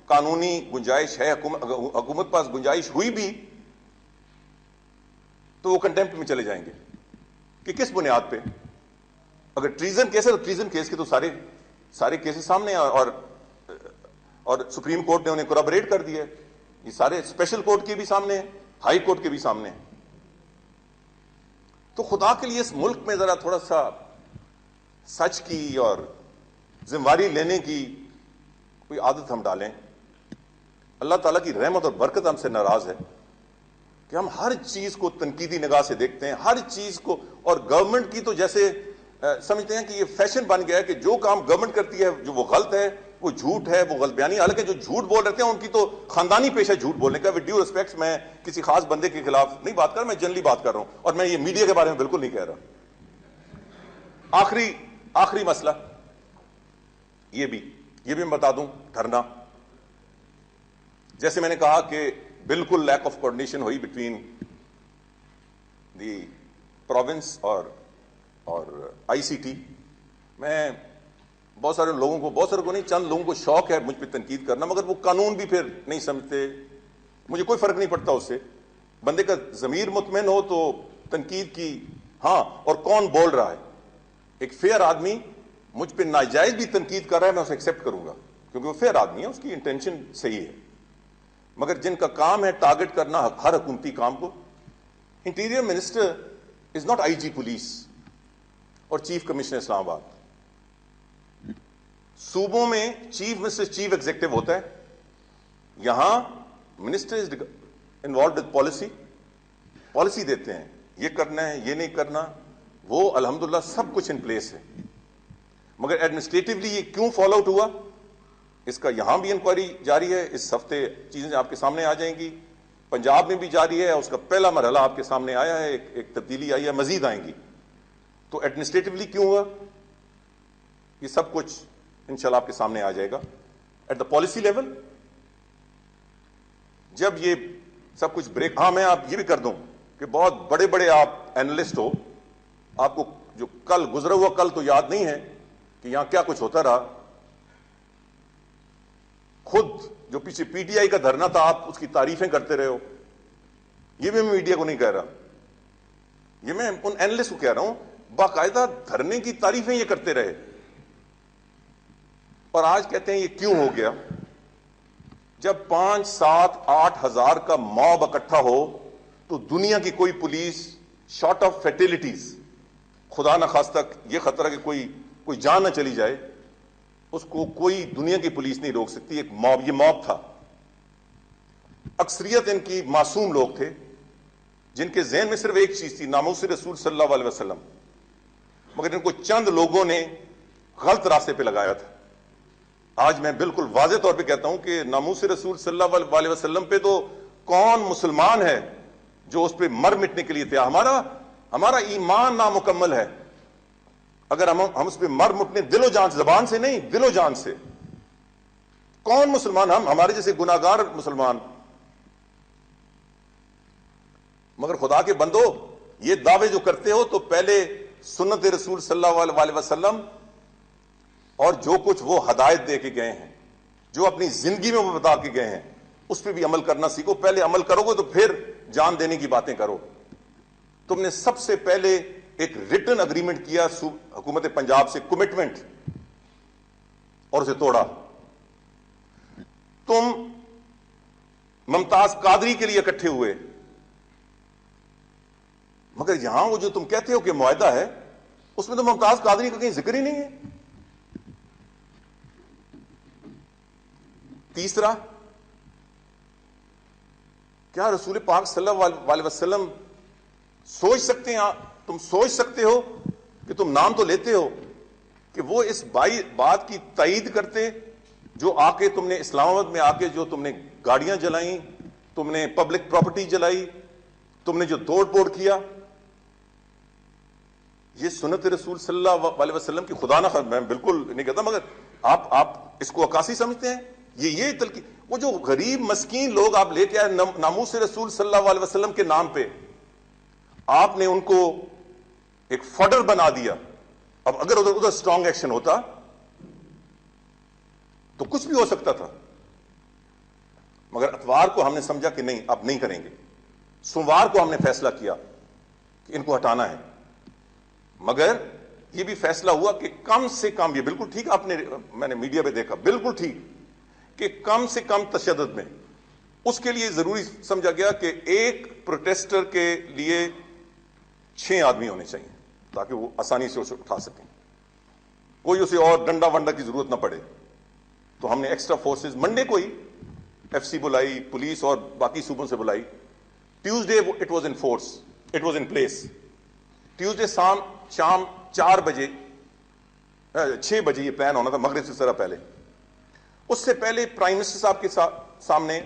S2: قانونی گنجائش ہے، حکومت پاس گنجائش ہوئی بھی تو وہ کنٹمپٹ میں چلے جائیں گے. کہ کس بنیاد پہ؟ اگر ٹریزن کیس ہے تو ٹریزن کیس کے تو سارے کیسز سامنے ہیں، اور سپریم کورٹ نے انہیں کورابریٹ کر دیا ہے. یہ سارے اسپیشل کورٹ کے بھی سامنے ہیں، ہائی کورٹ کے بھی سامنے ہیں. تو خدا کے لیے اس ملک میں ذرا تھوڑا سا سچ کی اور ذمہ لینے کی کوئی عادت ہم ڈالیں. اللہ تعالیٰ کی رحمت اور برکت ہم سے ناراض ہے کہ ہم ہر چیز کو تنقیدی نگاہ سے دیکھتے ہیں، ہر چیز کو. اور گورنمنٹ کی تو جیسے سمجھتے ہیں کہ یہ فیشن بن گیا ہے کہ جو کام گورنمنٹ کرتی ہے جو وہ غلط ہے، وہ جھوٹ ہے، وہ غلط بیانی. حالانکہ جو جھوٹ بول رہے ہیں ان کی تو خاندانی پیشہ جھوٹ بولنے کا. ود ڈیو ریسپیکٹ، میں کسی خاص بندے کے خلاف نہیں بات کر رہا، میں جنرلی بات کر رہا ہوں، اور میں یہ میڈیا کے بارے میں بالکل نہیں کہہ رہا. آخری مسئلہ یہ بھی میں بتا دوں، دھرنا. جیسے میں نے کہا کہ بالکل لیک آف کوآرڈینیشن ہوئی بٹوین دی پروونس اور آئی سی ٹی. میں بہت سارے کو نہیں، چند لوگوں کو شوق ہے مجھ پہ تنقید کرنا، مگر وہ قانون بھی پھر نہیں سمجھتے. مجھے کوئی فرق نہیں پڑتا اس سے. بندے کا ضمیر مطمئن ہو تو تنقید کی. ہاں، اور کون بول رہا ہے. ایک فیئر آدمی مجھ پہ ناجائز بھی تنقید کر رہا ہے، میں اسے ایکسیپٹ کروں گا کیونکہ وہ فیئر آدمی ہے، اس کی انٹینشن صحیح ہے. مگر جن کا کام ہے ٹارگٹ کرنا ہر حکومتی کام کو. Interior minister is not IG جی پولیس اور چیف کمشنر اسلام آباد. صوبوں میں چیف منسٹر چیف ایگزیکٹو ہوتا ہے. یہاں minister is involved with policy دیتے ہیں، یہ کرنا ہے، یہ نہیں کرنا. وہ الحمدللہ سب کچھ ان پلیس ہے. مگر ایڈمنسٹریٹولی یہ کیوں فالو آؤٹ ہوا، اس کا یہاں بھی انکوائری جاری ہے. اس ہفتے چیزیں آپ کے سامنے آ جائیں گی. پنجاب میں بھی جاری ہے، اس کا پہلا مرحلہ آپ کے سامنے آیا ہے، ایک تبدیلی آئی ہے، مزید آئیں گی. تو ایڈمنسٹریٹولی کیوں ہوا، یہ سب کچھ انشاءاللہ آپ کے سامنے آ جائے گا. ایٹ دا پالیسی لیول جب یہ سب کچھ بریک. ہاں، میں آپ یہ بھی کر دوں کہ بہت بڑے بڑے آپ اینالسٹ ہو، آپ کو جو گزرا ہوا کل تو یاد نہیں ہے کہ یہاں کیا کچھ ہوتا رہا. خود جو پیچھے پی ٹی آئی کا دھرنا تھا، آپ اس کی تعریفیں کرتے رہے ہو. یہ بھی میں میڈیا کو نہیں کہہ رہا، یہ میں ان اینالسٹ کو کہہ رہا ہوں. باقاعدہ دھرنے کی تعریفیں یہ کرتے رہے، اور آج کہتے ہیں یہ کیوں ہو گیا. جب 5, 7, 8 ہزار کا موب اکٹھا ہو تو دنیا کی کوئی پولیس شارٹ آف فیٹیلٹیز، خدا نخواستہ یہ خطرہ کہ کوئی جان نہ چلی جائے، اس کو کوئی دنیا کی پولیس نہیں روک سکتی. ایک موب، یہ موب تھا. اکثریت ان کی معصوم لوگ تھے جن کے ذہن میں صرف ایک چیز تھی، ناموس رسول صلی اللہ علیہ وسلم. مگر ان کو چند لوگوں نے غلط راستے پہ لگایا تھا. آج میں بالکل واضح طور پہ کہتا ہوں کہ ناموس رسول صلی اللہ علیہ وسلم پہ تو کون مسلمان ہے جو اس پہ مر مٹنے کے لیے تھے. ہمارا ایمان نامکمل ہے اگر ہم اس پہ مر مٹنے دل و جان سے، زبان سے نہیں، دل و جان سے. کون مسلمان، ہمارے جیسے گناہگار مسلمان. مگر خدا کے بندو، یہ دعوے جو کرتے ہو تو پہلے سنت رسول صلی اللہ علیہ وسلم اور جو کچھ وہ ہدایت دے کے گئے ہیں، جو اپنی زندگی میں وہ بتا کے گئے ہیں، اس پہ بھی عمل کرنا سیکھو. پہلے عمل کرو گے تو پھر جان دینے کی باتیں کرو. تم نے سب سے پہلے ایک ریٹن اگریمنٹ کیا حکومت پنجاب سے، کمٹمنٹ، اور اسے توڑا. تم ممتاز قادری کے لیے اکٹھے ہوئے، مگر یہاں وہ جو تم کہتے ہو کہ معاہدہ ہے، اس میں تو ممتاز قادری کا کہیں ذکر ہی نہیں ہے. تیسرا، کیا رسول پاک صلی اللہ علیہ وسلم سوچ سکتے ہیں، تم سوچ سکتے ہو کہ تم نام تو لیتے ہو کہ وہ اس بات کی تائید کرتے جو آ کے تم نے اسلام آباد میں آ کے جو تم نے گاڑیاں جلائیں, تم نے پبلک پراپرٹی جلائی, تم نے جو توڑ پھوڑ کیا, یہ سنت رسول صلی اللہ علیہ وسلم کی خدا نہ میں بالکل نہیں کہتا, مگر آپ اس کو عکاسی سمجھتے ہیں؟ یہ تلقین, وہ جو غریب مسکین لوگ آپ لے کے آئے ناموس رسول صلی اللہ علیہ وسلم کے نام پہ, آپ نے ان کو ایک فڈر بنا دیا. اب اگر ادھر اسٹرانگ ایکشن ہوتا تو کچھ بھی ہو سکتا تھا, مگر اتوار کو ہم نے سمجھا کہ نہیں, اب نہیں کریں گے. سوموار کو ہم نے فیصلہ کیا کہ ان کو ہٹانا ہے, مگر یہ بھی فیصلہ ہوا کہ کم سے کم, یہ بالکل ٹھیک آپ نے, میں نے میڈیا پہ دیکھا, بالکل ٹھیک کہ کم سے کم تشدد میں اس کے لیے ضروری سمجھا گیا کہ ایک پروٹیسٹر کے لیے 6 آدمی ہونے چاہیے تاکہ وہ آسانی سے اسے اٹھا سکیں, کوئی اسے اور ڈنڈا ونڈا کی ضرورت نہ پڑے. تو ہم نے ایکسٹرا فورسز منڈے کو ہی ایف سی بلائی, پولیس اور باقی صوبوں سے بلائی. Tuesday it was in force, it was in place. Tuesday شام 4 بجے 6 بجے یہ پلان ہونا تھا, مغرب سے ذرا پہلے. اس سے پہلے پرائم منسٹر صاحب کے سامنے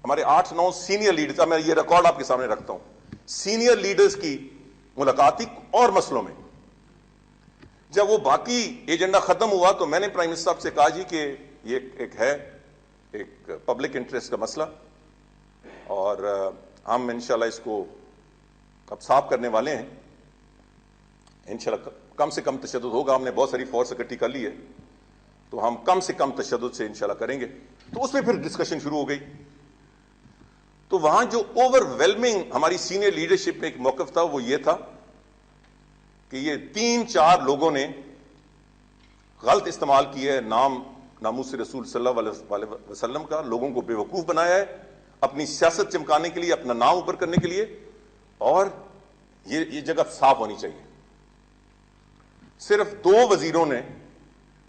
S2: ہمارے 8-9 سینئر لیڈرز, میں یہ ریکارڈ آپ کے سامنے رکھتا ہوں, سینئر لیڈرز کی ملاقات تھی اور مسئلوں میں. جب وہ باقی ایجنڈا ختم ہوا تو میں نے پرائم منسٹر صاحب سے کہا جی کہ یہ ایک پبلک انٹرسٹ کا مسئلہ, اور ہم انشاءاللہ اس کو اب صاف کرنے والے ہیں. انشاءاللہ کم سے کم تشدد ہوگا, ہم نے بہت ساری فورس اکٹھی کر لی ہے, تو ہم کم سے کم تشدد سے انشاءاللہ کریں گے. تو اس میں پھر ڈسکشن شروع ہو گئی. تو وہاں جو اوور ویلمنگ ہماری سینئر لیڈرشپ میں ایک موقف تھا وہ یہ تھا کہ یہ 3-4 لوگوں نے غلط استعمال کیا ہے ناموس رسول صلی اللہ علیہ وسلم کا, لوگوں کو بے وقوف بنایا ہے اپنی سیاست چمکانے کے لیے, اپنا نام اوپر کرنے کے لیے, اور یہ جگہ صاف ہونی چاہیے. صرف 2 وزیروں نے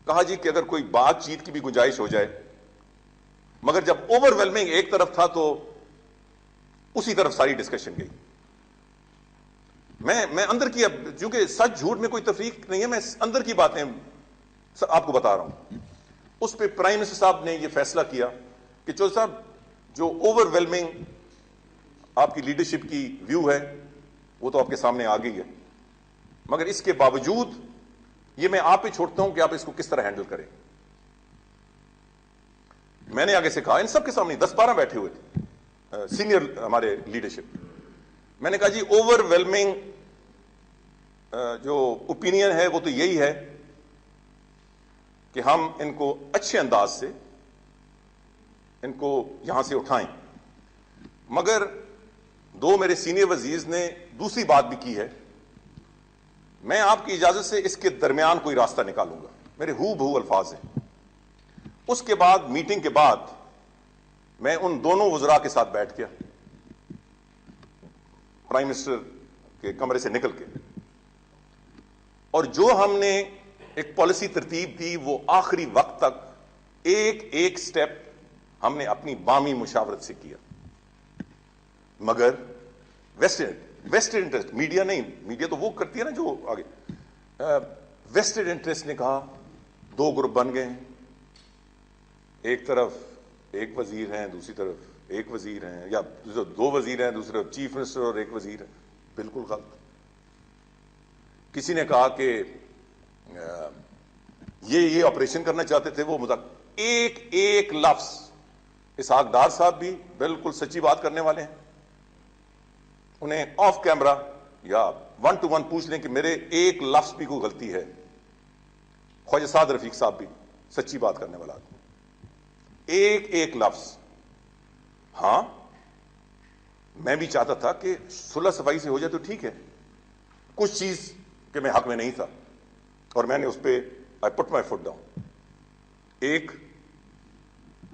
S2: کہا جی کہ اگر کوئی بات چیت کی بھی گنجائش ہو جائے, مگر جب اوور ویلمنگ ایک طرف تھا تو اسی طرف ساری ڈسکشن گئی. میں اندر کی, اب چونکہ سچ جھوٹ میں کوئی تفریق نہیں ہے, میں اندر کی باتیں آپ کو بتا رہا ہوں. اس پہ پرائم منسٹر صاحب نے یہ فیصلہ کیا کہ چودھری صاحب جو اوور ویلمنگ آپ کی لیڈرشپ کی ویو ہے وہ تو آپ کے سامنے آ گئی ہے, مگر اس کے باوجود یہ میں آپ پہ چھوڑتا ہوں کہ آپ اس کو کس طرح ہینڈل کریں. میں نے آگے سے کہا, ان سب کے سامنے 10-12 بیٹھے ہوئے تھے سینئر ہمارے لیڈرشپ, میں نے کہا جی اوور ویلمنگ جو اوپینین ہے وہ تو یہی ہے کہ ہم ان کو اچھے انداز سے ان کو یہاں سے اٹھائیں, مگر 2 میرے سینئر وزیر نے دوسری بات بھی کی ہے, میں آپ کی اجازت سے اس کے درمیان کوئی راستہ نکالوں گا. میرے ہو بہو الفاظ ہیں. اس کے بعد میٹنگ کے بعد میں ان دونوں وزراء کے ساتھ بیٹھ گیا پرائم منسٹر کے کمرے سے نکل کے, اور جو ہم نے ایک پالیسی ترتیب دی وہ آخری وقت تک ایک سٹیپ ہم نے اپنی بامی مشاورت سے کیا. مگر ویسٹڈ انٹرسٹ, میڈیا نہیں, میڈیا تو وہ کرتی ہے نا جو آگے, ویسٹڈ انٹرسٹ نے کہا 2 گروپ بن گئے ہیں, ایک طرف ایک وزیر ہیں, دوسری طرف ایک وزیر ہیں, یا 2 وزیر ہیں, دوسری طرف چیف منسٹر اور ایک وزیر ہے. بالکل غلط. کسی نے کہا کہ یہ آپریشن کرنا چاہتے تھے, وہ ایک لفظ, اسحاق ڈار صاحب بھی بالکل سچی بات کرنے والے ہیں, انہیں آف کیمرہ یا 1 to 1 پوچھ لیں کہ میرے ایک لفظ بھی کوئی غلطی ہے. خواجہ سعد رفیق صاحب بھی سچی بات کرنے والا آدمی, ایک لفظ. ہاں میں بھی چاہتا تھا کہ صلح صفائی سے ہو جائے تو ٹھیک ہے, کچھ چیز کہ میں حق میں نہیں تھا اور میں نے اس پہ I put my foot down. ایک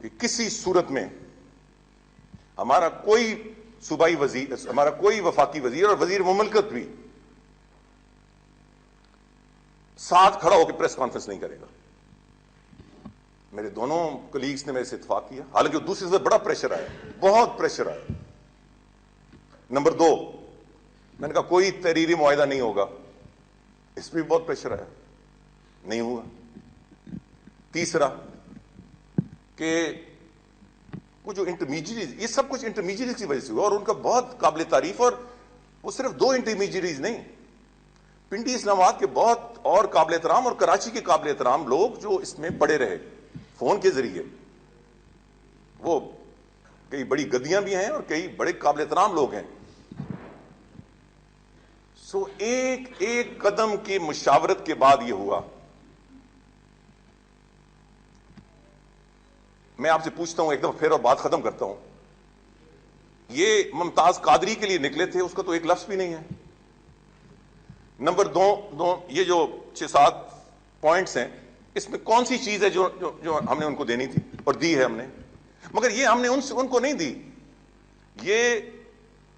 S2: کہ کسی صورت میں ہمارا کوئی صوبائی وزیر, ہمارا کوئی وفاقی وزیر اور وزیر مملکت بھی ساتھ کھڑا ہو کے پریس کانفرنس نہیں کرے گا. میرے دونوں کلیگز نے میرے سے اتفاق کیا, حالانکہ دوسری طرف بڑا پریشر آیا, بہت پریشر آیا. نمبر 2, میں نے کہا کوئی تحریری معاہدہ نہیں ہوگا, اس پہ بھی بہت پریشر آیا. نہیں ہوا. تیسرا کہ وہ جو انٹرمیڈیٹریز، یہ سب کچھ انٹرمیڈیٹریز کی وجہ سے ہوا، اور ان کا بہت قابل تعریف، اور وہ صرف 2 انٹرمیڈیٹریز نہیں، پنڈی اسلام آباد کے بہت اور قابل احترام اور کراچی کے قابل احترام لوگ جو اس میں پڑے رہے فون کے ذریعے. وہ کئی بڑی گدیاں بھی ہیں اور کئی بڑے قابل احترام لوگ ہیں. سو ایک ایک قدم کی مشاورت کے بعد یہ ہوا. میں آپ سے پوچھتا ہوں ایک دفعہ پھر اور بات ختم کرتا ہوں. یہ ممتاز قادری کے لیے نکلے تھے، اس کا تو ایک لفظ بھی نہیں ہے. نمبر 2 یہ جو 6-7 پوائنٹس ہیں، اس میں کون سی چیز ہے جو ہم نے ان کو دینی تھی اور دی ہے ہم نے؟ مگر یہ ہم نے ان کو نہیں دی. یہ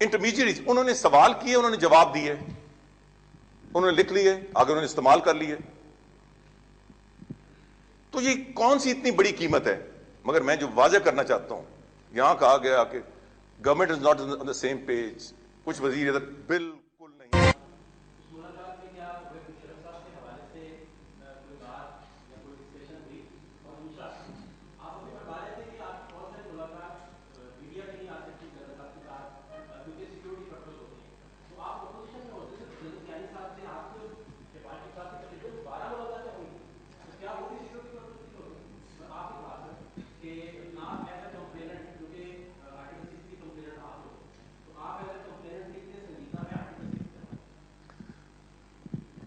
S2: انٹرمیڈیٹریز، انہوں نے سوال کیے، انہوں نے جواب دیے، انہوں نے لکھ لیے، آگے انہوں نے استعمال کر لیے. تو یہ کون سی اتنی بڑی قیمت ہے؟ مگر میں جو واضح کرنا چاہتا ہوں، یہاں کہا گیا کہ government is not on the same page. کچھ وزیر ادھر بالکل نہیں.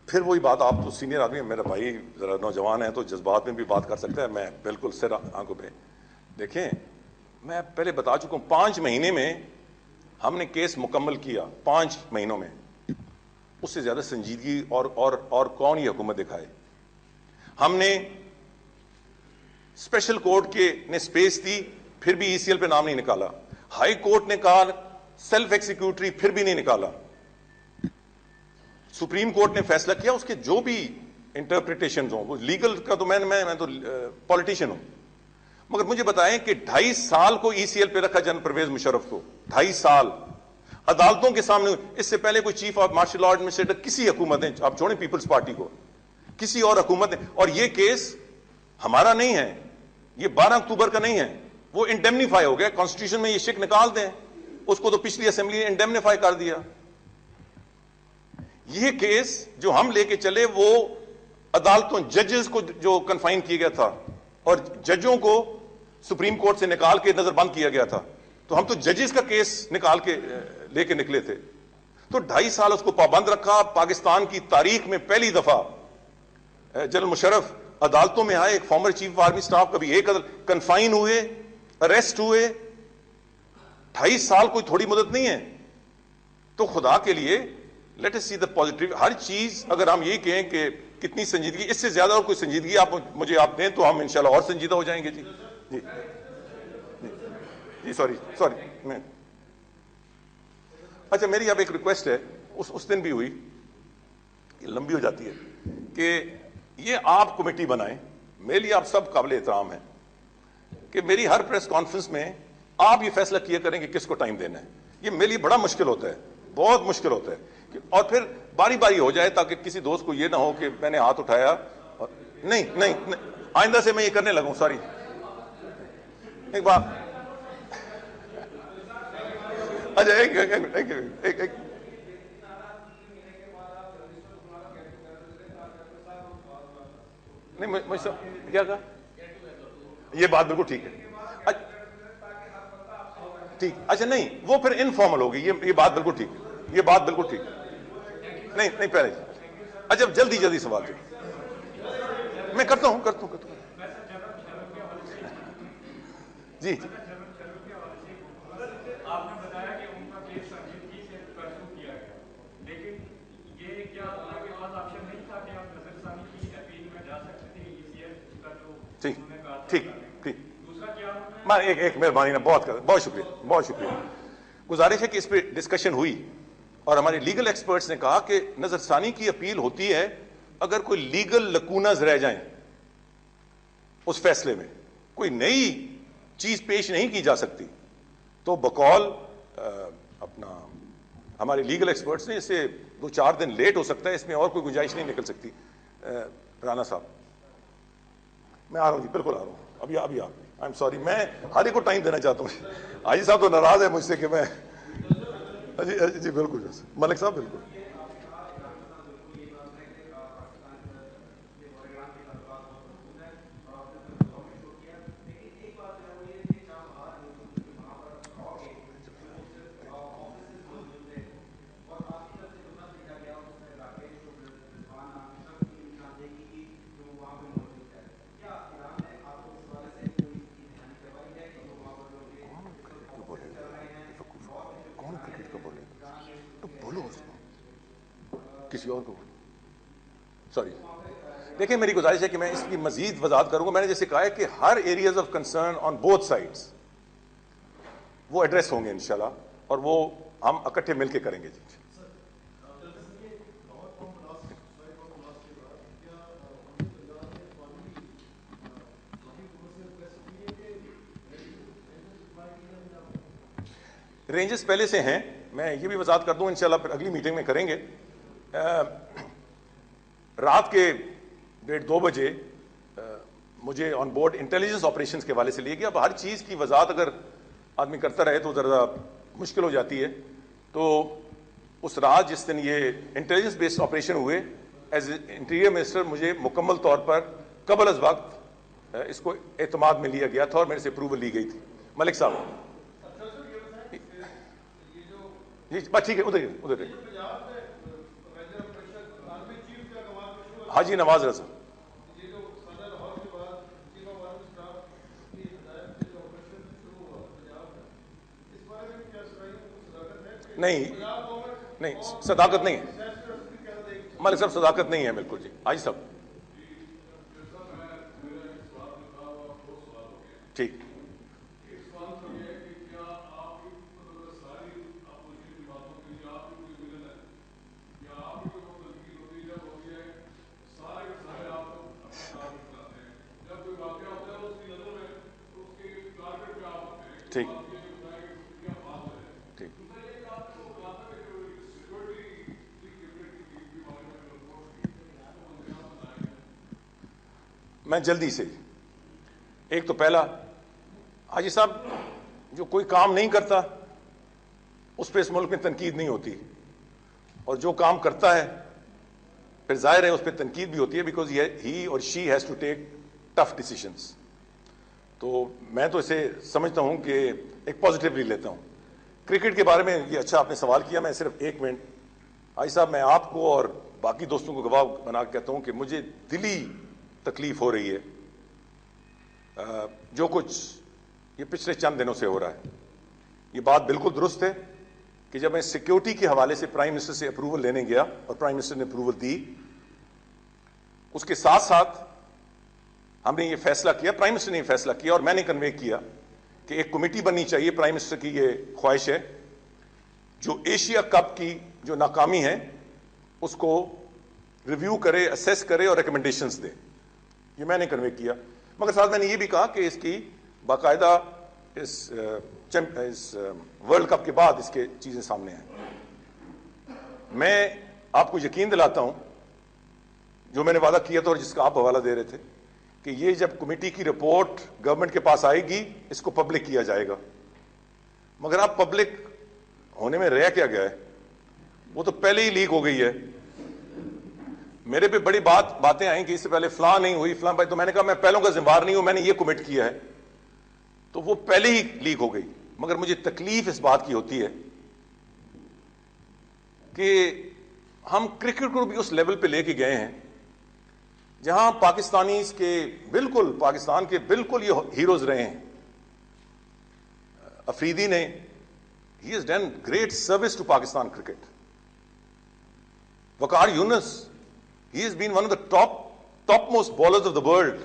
S2: پھر وہی بات، آپ تو سینئر آدمی ہیں، میرا بھائی ذرا نوجوان ہے تو جذبات میں بھی بات کر سکتا ہے. میں بالکل سر آنکھوں پہ. دیکھیں، میں پہلے بتا چکا ہوں، 5 مہینے میں ہم نے کیس مکمل کیا. 5 مہینوں میں. اس سے زیادہ سنجیدگی اور کون یہ حکومت دکھائے؟ ہم نے اسپیشل کورٹ کے نے سپیس دی، پھر بھی ای سی ایل پہ نام نہیں نکالا. ہائی کورٹ نے کہا سیلف ایکسیکیوٹری، پھر بھی نہیں نکالا. سپریم کورٹ نے فیصلہ کیا، اس کے جو بھی انٹرپریٹیشنز ہوں، وہ لیگل کا تو میں تو پولیٹیشین ہوں. مگر مجھے بتائیں کہ 2.5 سال کو ای سی ایل پہ رکھا جنرل پرویز مشرف کو. 2.5 سال عدالتوں کے سامنے. اس سے پہلے کوئی chief of martial law administrator کسی حکومت نے، آپ چھوڑیں پیپلز پارٹی کو، کسی اور حکومت نے. اور یہ کیس ہمارا نہیں ہے، یہ 12 اکتوبر کا نہیں ہے. وہ انڈیمنیفائی ہو گیا. کانسٹیٹیوشن میں یہ شک نکال دیں، اس کو تو پچھلی اسمبلی نے انڈیمنیفائی کر دیا. یہ کیس جو ہم لے کے چلے وہ عدالتوں، ججز کو جو کنفائن کیا گیا تھا اور ججوں کو سپریم کورٹ سے نکال کے نظر بند کیا گیا تھا. تو ہم تو ججز کا کیس نکال کے لے کے نکلے تھے. تو 2.5 سال اس کو پابند رکھا. پاکستان کی تاریخ میں پہلی دفعہ جنرل مشرف عدالتوں میں آئے. ایک farmer chief of army staff کبھی ایک کنفائن ہوئے، اریسٹ ہوئے. 2.5 سال کوئی تھوڑی مدت نہیں ہے. تو خدا کے لیے let us C the positive. ہر چیز اگر ہم یہی کہیں کہ کتنی سنجیدگی، اس سے زیادہ اور کوئی سنجیدگی آپ مجھے دیں تو ہم انشاءاللہ اور سنجیدہ ہو جائیں گے. جی سوری میں اچھا، میری اب ایک ریکویسٹ ہے، اس دن بھی ہوئی، لمبی ہو جاتی ہے، کہ یہ آپ کمیٹی بنائیں. میرے لیے آپ سب قابل احترام ہیں کہ میری ہر پریس کانفرنس میں آپ یہ فیصلہ کیا کریں کہ کس کو ٹائم دینا ہے. یہ میرے لیے بڑا مشکل ہوتا ہے، بہت مشکل ہوتا ہے. اور پھر باری باری ہو جائے تاکہ کسی دوست کو یہ نہ ہو کہ میں نے ہاتھ اٹھایا. نہیں آئندہ سے میں یہ کرنے لگوں. سوری. ایک بات، اچھا ایک نہیں، مجھ سے کیا کہا؟ یہ بات بالکل ٹھیک ہے. ٹھیک، اچھا نہیں، وہ پھر انفارمل ہوگی. یہ بات بالکل ٹھیک ہے. یہ بات بالکل ٹھیک. نہیں پہلے اچھا جلدی سوال جو میں کرتا ہوں. جی
S3: آپ نے بتایا کہ ان کا کیس سنجیدگی سے پرسو کیا گیا، لیکن یہ کیا آگے بعد آپشن نہیں تھا کہ آپ نظر ثانی کی اپیل میں جا سکتے تھے؟ ای سی ایل کا جو انہوں نے کہا تھا. ٹھیک. دوسرا کیا
S2: ایک مہربانی نے بہت شکریہ. گزارش ہے کہ اس پہ ڈسکشن ہوئی اور ہمارے لیگل ایکسپرٹس نے کہا کہ نظر ثانی کی اپیل ہوتی ہے اگر کوئی لیگل لکونز رہ جائیں اس فیصلے میں، کوئی نئی چیز پیش نہیں کی جا سکتی، تو بقول اپنا ہمارے لیگل ایکسپرٹس نے اسے 2-4 دن لیٹ ہو سکتا ہے، اس میں اور کوئی گنجائش نہیں نکل سکتی. رانا صاحب میں آ رہا ہوں جی، بالکل آ رہا ہوں ابھی آپ آئی ایم سوری، میں ہر ایک کو ٹائم دینا چاہتا ہوں. حاجی صاحب تو ناراض ہے مجھ سے کہ میں جی بالکل ملک صاحب بالکل. کون کرکٹ کا بولے تو بولو اس کو، کسی اور کو بولو. سوری، دیکھیں میری گزارش ہے کہ میں اس کی مزید وضاحت کروں گا. میں نے جیسے کہا ہے کہ ہر areas of concern on both sides وہ ایڈریس ہوں گے انشاءاللہ، اور وہ ہم اکٹھے مل کے کریں گے. جی رینجز پہلے سے ہیں، میں یہ بھی وضاحت کر دوں انشاءاللہ پھر اگلی میٹنگ میں کریں گے. رات کے 1:30-2 بجے مجھے آن بورڈ انٹیلیجنس آپریشنز کے حوالے سے لیے گیا. اب ہر چیز کی وضاحت اگر آدمی کرتا رہے تو ذرا مشکل ہو جاتی ہے. تو اس رات جس دن یہ انٹیلیجنس بیسڈ آپریشن ہوئے، ایز انٹیریئر منسٹر مجھے مکمل طور پر قبل از وقت اس کو اعتماد میں لیا گیا تھا اور میرے سے اپروول لی گئی تھی. ملک صاحب جی بس ٹھیک ہے، ادھر حاجی نواز رضا. نہیں صداقت نہیں ہے ملک صاحب، صداقت نہیں ہے بالکل. جی حاجی صاحب ٹھیک. ٹھیک ٹھیک میں جلدی سے ایک تو پہلا، حاجی صاحب جو کوئی کام نہیں کرتا اس پہ اس ملک میں تنقید نہیں ہوتی، اور جو کام کرتا ہے پھر ظاہر ہے اس پہ تنقید بھی ہوتی ہے، because he or she has to take tough decisions. تو میں تو اسے سمجھتا ہوں کہ ایک پازیٹیولی لیتا ہوں. کرکٹ کے بارے میں یہ اچھا آپ نے سوال کیا. میں صرف 1 منٹ حاجی صاحب، میں آپ کو اور باقی دوستوں کو گواہ بنا کے کہتا ہوں کہ مجھے دلی تکلیف ہو رہی ہے جو کچھ یہ پچھلے چند دنوں سے ہو رہا ہے. یہ بات بالکل درست ہے کہ جب میں سیکیورٹی کے حوالے سے پرائم منسٹر سے اپروول لینے گیا اور پرائم منسٹر نے اپروول دی، اس کے ساتھ ساتھ ہم نے یہ فیصلہ کیا، پرائم منسٹر نے یہ فیصلہ کیا اور میں نے کنوے کیا کہ ایک کمیٹی بننی چاہیے. پرائم منسٹر کی یہ خواہش ہے جو ایشیا کپ کی جو ناکامی ہے اس کو ریویو کرے، اسیس کرے اور ریکمنڈیشنز دے. یہ میں نے کنوے کیا. مگر ساتھ میں نے یہ بھی کہا کہ اس کی باقاعدہ اس ورلڈ کپ کے بعد اس کے چیزیں سامنے آئیں. میں آپ کو یقین دلاتا ہوں جو میں نے وعدہ کیا تھا اور جس کا آپ حوالہ دے رہے تھے کہ یہ جب کمیٹی کی رپورٹ گورنمنٹ کے پاس آئے گی اس کو پبلک کیا جائے گا. مگر اب پبلک ہونے میں رہ کیا گیا ہے، وہ تو پہلے ہی لیک ہو گئی ہے. میرے پہ بڑی باتیں آئیں کہ اس سے پہلے فلاں نہیں ہوئی فلاں بھائی، تو میں نے کہا میں پہلوں کا ذمہ دار نہیں ہوں، میں نے یہ کمٹ کیا ہے، تو وہ پہلے ہی لیک ہو گئی. مگر مجھے تکلیف اس بات کی ہوتی ہے کہ ہم کرکٹ کو بھی اس لیول پہ لے کے گئے ہیں جہاں پاکستانیز کے بالکل، پاکستان کے بالکل یہ ہیروز رہے ہیں. افریدی نے he has done great service to Pakistan cricket. Waqar Younis, he has been one of the topmost bowlers of the world.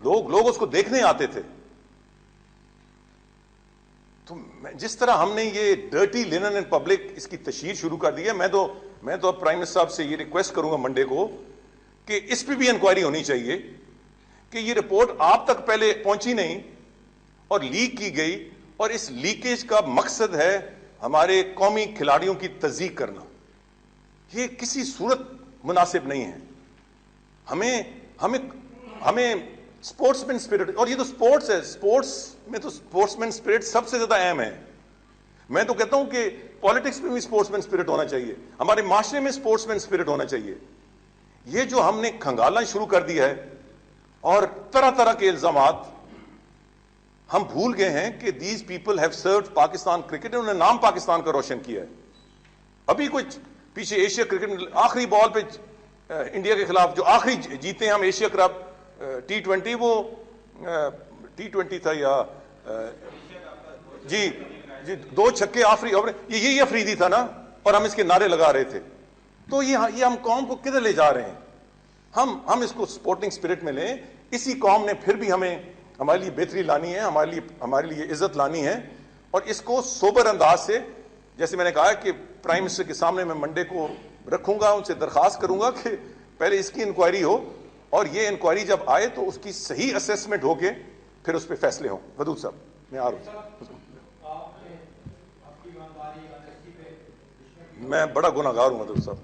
S2: لوگ اس کو دیکھنے آتے تھے. تو جس طرح ہم نے یہ ڈرٹی لینن ان پبلک اس کی تشہیر شروع کر دی ہے, میں تو اب پرائم منسٹر صاحب سے یہ ریکویسٹ کروں گا منڈے کو کہ اس پہ بھی انکوائری ہونی چاہیے کہ یہ رپورٹ آپ تک پہلے پہنچی نہیں اور لیک کی گئی, اور اس لیکیج کا مقصد ہے ہمارے قومی کھلاڑیوں کی تضییق کرنا. یہ کسی صورت مناسب نہیں ہے. ہمیں اسپورٹس مین اسپرٹ, اور یہ تو اسپورٹس ہے, اسپورٹس میں تو اسپورٹس مین اسپرٹ سب سے زیادہ اہم ہے. میں تو کہتا ہوں کہ پالیٹکس میں بھی اسپورٹس مین اسپرٹ ہونا چاہیے, ہمارے معاشرے میں اسپورٹس مین اسپرٹ ہونا چاہیے. یہ جو ہم نے کھنگالنا شروع کر دیا ہے اور طرح طرح کے الزامات, ہم بھول گئے ہیں کہ these people have served Pakistan cricket, انہوں نے نام پاکستان کا روشن کیا ہے. ابھی کچھ پیچھے ایشیا کرکٹ میں آخری بال پہ انڈیا کے خلاف جو آخری جیتے ہیں ہم ایشیا کپ T20, وہ T20 تھا یا جی 2 چھکے آخری اوور, یہی افریدی تھا نا, اور ہم اس کے نعرے لگا رہے تھے. تو یہ ہم قوم کو کدھر لے جا رہے ہیں؟ ہم اس کو سپورٹنگ اسپرٹ میں لیں. اسی قوم نے پھر بھی ہمارے لیے بہتری لانی ہے, ہمارے لیے عزت لانی ہے, اور اس کو سوبر انداز سے, جیسے میں نے کہا کہ پرائم منسٹر کے سامنے میں منڈے کو رکھوں گا, ان سے درخواست کروں گا کہ پہلے اس کی انکوائری ہو, اور یہ انکوائری جب آئے تو اس کی صحیح اسیسمنٹ ہو کے پھر اس پہ فیصلے ہوں. ودود صاحب میں آ رہا ہوں. میں بڑا گناہگار ہوں ودود صاحب.